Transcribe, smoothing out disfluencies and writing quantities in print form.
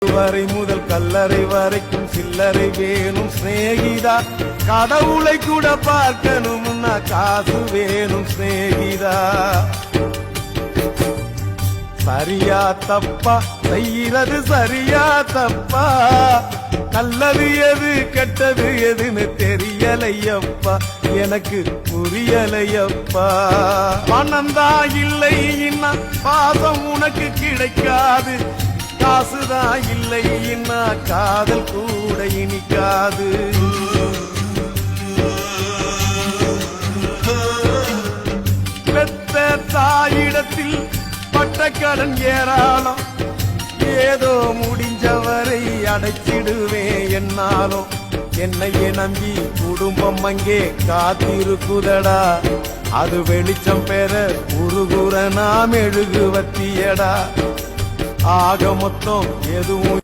வரை முதல் கல்லறை வரைக்கும் சில்லறை வேணும் சிநேகிதா. கடவுளை கூட பார்க்கணும்னா காசு வேணும் சிநேகிதா. சரியா தப்பா செய்யறது சரியா தப்பா, நல்லது எது கெட்டது எதுன்னு தெரியலையப்பா, எனக்கு புரியலையப்பா. பணந்தா இல்லை இன்னா பாசம் உனக்கு கிடைக்காது, காசுதான் இல்லை இன்னா காதல் கூட இனிக்காது. பெத்த தாயிடத்தில் பட்ட கடன் ஏராளம், ஏதோ முடிஞ்சவரை அடைச்சிடுவேன் என்னாலும். என்னையே நம்பி குடும்பம் அங்கே காத்திருக்குதடா, அது வெளிச்சம் பெற உருகுற நாம் மெழுகுவர்த்தியடா. ஆக மொத்தம் எதுவும்